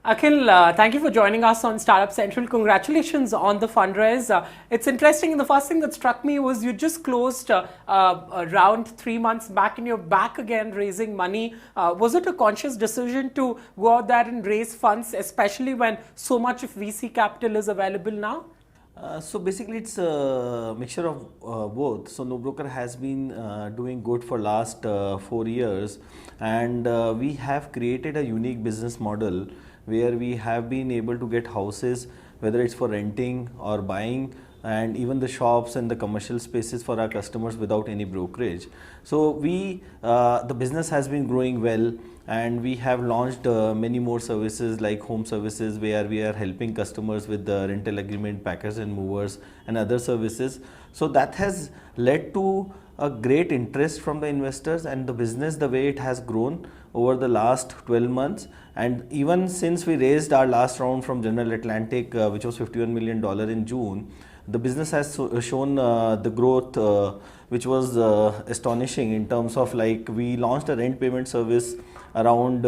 Akhil, thank you for joining us on Startup Central. Congratulations on the fundraise. It's interesting. And the first thing that struck me was you just closed around 3 months back and you're back again raising money. Was it a conscious decision to go out there and raise funds, especially when so much of VC capital is available now? So basically it's a mixture of both. So NoBroker has been doing good for last 4 years, and we have created a unique business model where we have been able to get houses, whether it's for renting or buying, and even the shops and the commercial spaces for our customers without any brokerage. So the business has been growing well, and we have launched many more services like home services, where we are helping customers with the rental agreement, packers and movers, and other services. So that has led to a great interest from the investors, and the business, the way it has grown over the last 12 months, and even since we raised our last round from General Atlantic, which was $51 million in June, the business has shown the growth which was astonishing in terms of, like, we launched a rent payment service around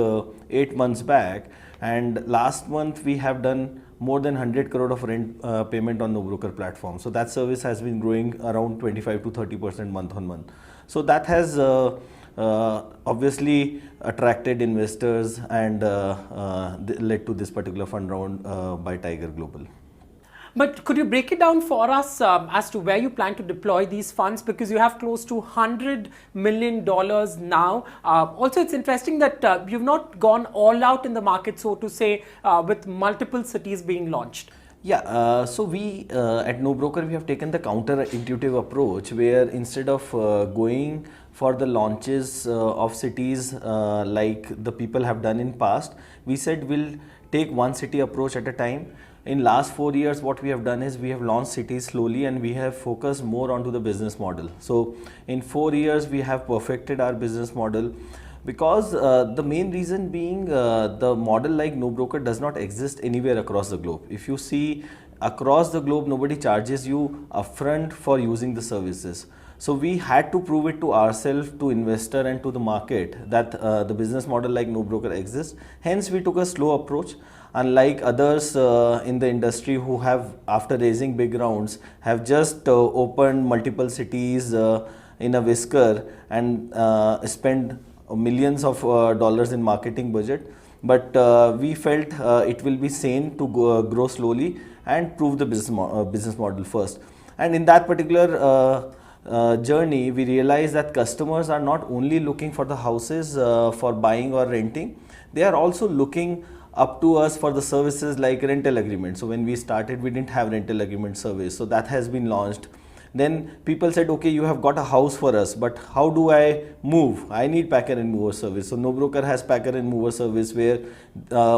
8 months back, and last month we have done more than 100 crore of rent payment on the broker platform. So that service has been growing around 25 to 30% month on month. So that has obviously attracted investors and led to this particular fund round by Tiger Global. But could you break it down for us as to where you plan to deploy these funds? Because you have close to $100 million now. Also, it's interesting that you've not gone all out in the market, so to say, with multiple cities being launched. Yeah, so we at NoBroker, we have taken the counter-intuitive approach, where instead of going for the launches of cities like the people have done in past, we said we'll take one city approach at a time. In last 4 years, what we have done is we have launched cities slowly, and we have focused more onto the business model. So in 4 years, we have perfected our business model, because the main reason being the model like NoBroker does not exist anywhere across the globe. If you see across the globe, nobody charges you upfront for using the services. So we had to prove it to ourselves, to investor and to the market, that the business model like NoBroker exists. Hence we took a slow approach. Unlike others in the industry who have, after raising big rounds, have just opened multiple cities in a whisker and spend millions of dollars in marketing budget. But we felt it will be sane to grow slowly and prove the business model first. And in that particular journey, we realized that customers are not only looking for the houses for buying or renting, they are also looking up to us for the services like rental agreement. So when we started, we didn't have rental agreement service, so that has been launched. Then people said, okay, you have got a house for us, but how do I move? I need packer and mover service. So NoBroker has packer and mover service, where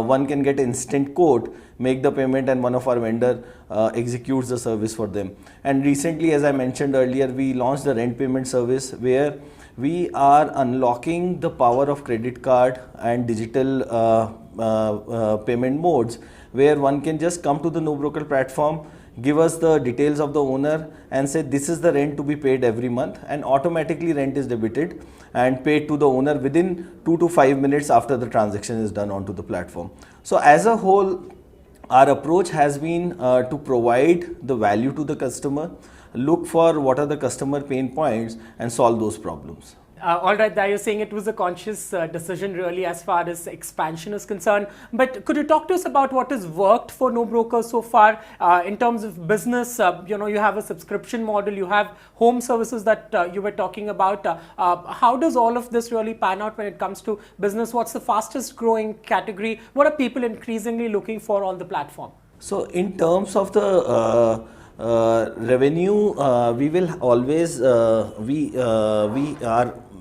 one can get instant quote, make the payment, and one of our vendor executes the service for them. And recently, as I mentioned earlier, we launched the rent payment service, where we are unlocking the power of credit card and digital payment modes, where one can just come to the NoBroker platform, give us the details of the owner, and say this is the rent to be paid every month, and automatically rent is debited and paid to the owner within 2 to 5 minutes after the transaction is done onto the platform. So as a whole, our approach has been to provide the value to the customer, look for what are the customer pain points, and solve those problems. All right, there you're saying it was a conscious decision really as far as expansion is concerned. But could you talk to us about what has worked for NoBroker so far in terms of business? You have a subscription model, you have home services that you were talking about. How does all of this really pan out when it comes to business? What's the fastest growing category? What are people increasingly looking for on the platform? So in terms of the revenue, we will always our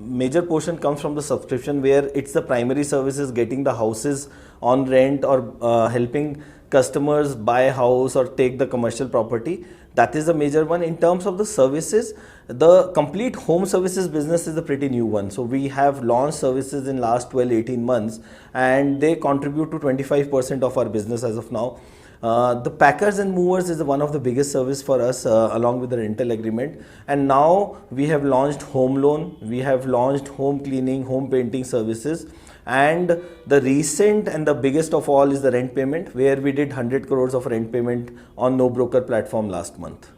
major portion comes from the subscription, where it's the primary services, getting the houses on rent or helping customers buy a house or take the commercial property. That is the major one. In terms of the services, the complete home services business is a pretty new one. So we have launched services in last 12-18 months, and they contribute to 25% of our business as of now. The packers and movers is one of the biggest service for us, along with the rental agreement. And now we have launched home loan, we have launched home cleaning, home painting services, And the recent and the biggest of all is the rent payment, where we did 100 crores of rent payment on NoBroker platform last month.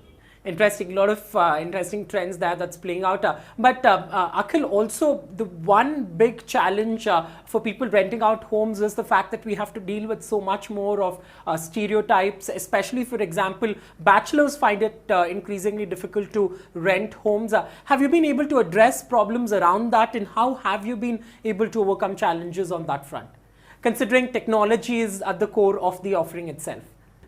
Interesting, a lot of interesting trends there that's playing out. But Akhil, also the one big challenge for people renting out homes is the fact that we have to deal with so much more of stereotypes, especially, for example, bachelors find it increasingly difficult to rent homes. Have you been able to address problems around that, and how have you been able to overcome challenges on that front, considering technology is at the core of the offering itself?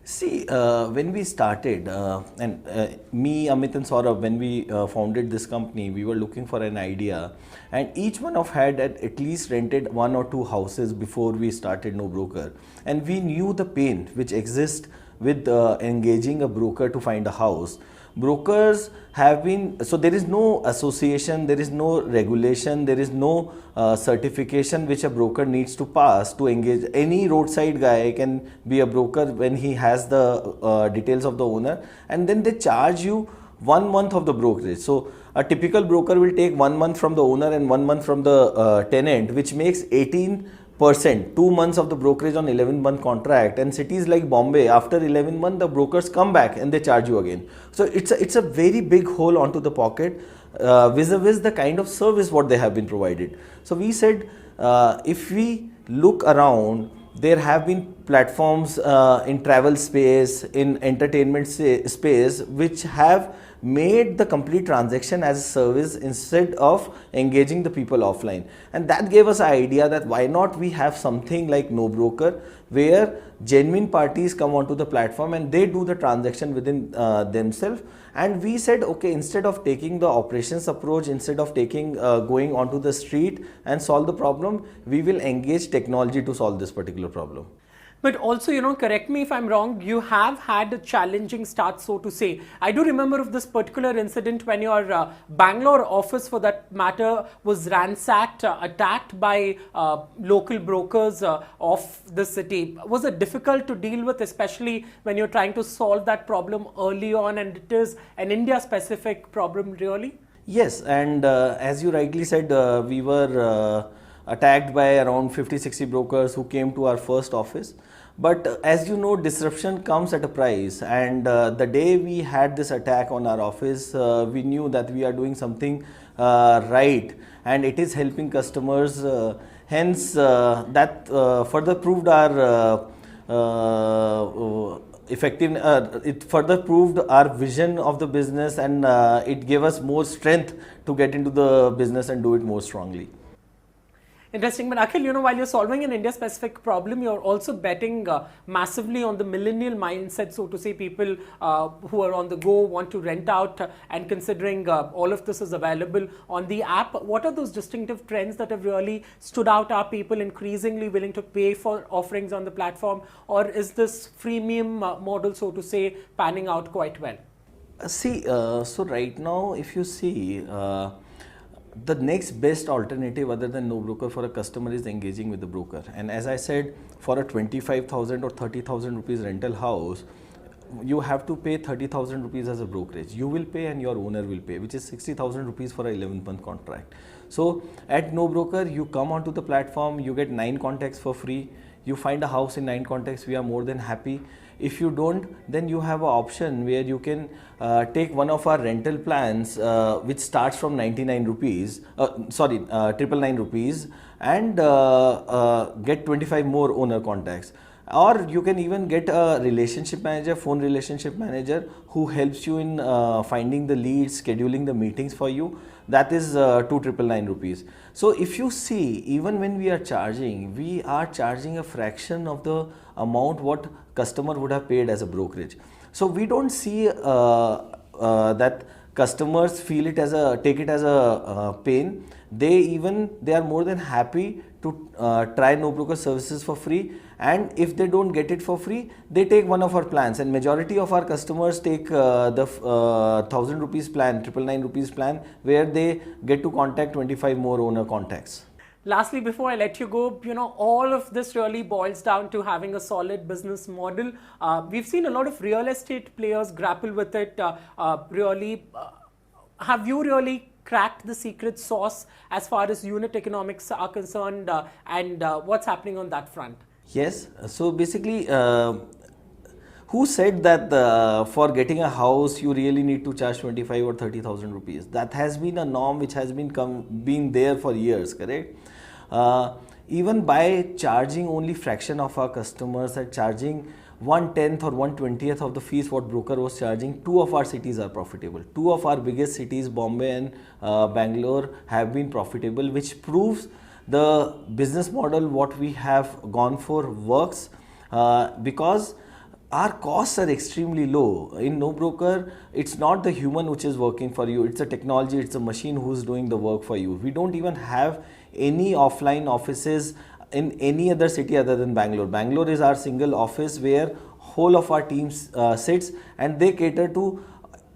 See, when we started, me, Amit and Saurabh, when we founded this company, we were looking for an idea, and each one of had at least rented one or two houses before we started NoBroker, and we knew the pain which exists with engaging a broker to find a house. Brokers have been, so there is no association, there is no regulation, there is no certification which a broker needs to pass to engage. Any roadside guy can be a broker when he has the details of the owner, and then they charge you 1 month of the brokerage. So a typical broker will take 1 month from the owner and 1 month from the tenant, which makes 18%, 2 months of the brokerage on 11-month contract. And cities like Bombay, after 11 months, the brokers come back and they charge you again. So it's a very big hole onto the pocket vis-a-vis the kind of service what they have been provided. So we said, if we look around, there have been platforms in travel space, in entertainment space, which have made the complete transaction as a service instead of engaging the people offline. And that gave us an idea that why not we have something like NoBroker, where genuine parties come onto the platform and they do the transaction within themselves. And we said, okay, instead of taking the operations approach, instead of taking going onto the street and solve the problem, we will engage technology to solve this particular problem. But also, correct me if I'm wrong, you have had a challenging start, so to say. I do remember of this particular incident when your Bangalore office, for that matter, was ransacked, attacked by local brokers of the city. Was it difficult to deal with, especially when you're trying to solve that problem early on, and it is an India-specific problem, really? Yes, and as you rightly said, we were attacked by around 50-60 brokers who came to our first office. But as you know, disruption comes at a price, and the day we had this attack on our office, we knew that we are doing something right, and it is helping customers. Hence, that further proved our it further proved our vision of the business, and it gave us more strength to get into the business and do it more strongly. Interesting. But Akhil, while you're solving an India-specific problem, you're also betting massively on the millennial mindset, so to say, people who are on the go, want to rent out, and considering all of this is available on the app. What are those distinctive trends that have really stood out? Are people increasingly willing to pay for offerings on the platform, or is this freemium model, so to say, panning out quite well? So right now, if you see, the next best alternative other than NoBroker for a customer is engaging with the broker. And as I said, for a 25,000 or 30,000 rupees rental house, you have to pay 30,000 rupees as a brokerage. You will pay and your owner will pay, which is 60,000 rupees for an 11-month contract. So at NoBroker, you come onto the platform, you get 9 contacts for free. You find a house in 9 contacts, we are more than happy. If you don't, then you have an option where you can take one of our rental plans, which starts from 99 rupees, 999 rupees, and get 25 more owner contacts. Or you can even get a relationship manager, phone relationship manager, who helps you in finding the leads, scheduling the meetings for you. That is 2,999 rupees. So if you see, even when we are charging a fraction of the amount what customer would have paid as a brokerage. So we don't see that customers take it as a pain. They are more than happy to try NoBroker services for free, and if they don't get it for free, they take one of our plans. And majority of our customers take the 1,000 rupees plan, 999 rupees plan, where they get to contact 25 more owner contacts. Lastly, before I let you go, all of this really boils down to having a solid business model. We've seen a lot of real estate players grapple with it. Have you really cracked the secret sauce as far as unit economics are concerned, and what's happening on that front? Yes. So basically, who said that for getting a house you really need to charge 25 or 30,000 rupees? That has been a norm which has been there for years, correct? Even by charging only fraction of our customers at charging 1/10 or 1/20th of the fees what broker was charging, two of our cities are profitable. Two of our biggest cities, Bombay and Bangalore, have been profitable, which proves the business model what we have gone for works, because our costs are extremely low. In NoBroker, it's not the human which is working for you, it's a technology, it's a machine who's doing the work for you. We don't even have any offline offices in any other city other than Bangalore. Bangalore is our single office where whole of our teams sits, and they cater to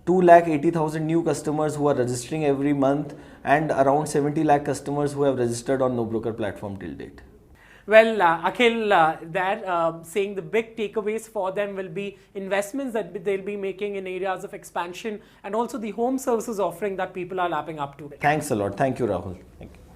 2,80,000 new customers who are registering every month, and around 70 lakh customers who have registered on NoBroker platform till date. Well, Akhil, they're saying the big takeaways for them will be investments that they'll be making in areas of expansion, and also the home services offering that people are lapping up to. Thanks a lot. Thank you, Rahul. Thank you.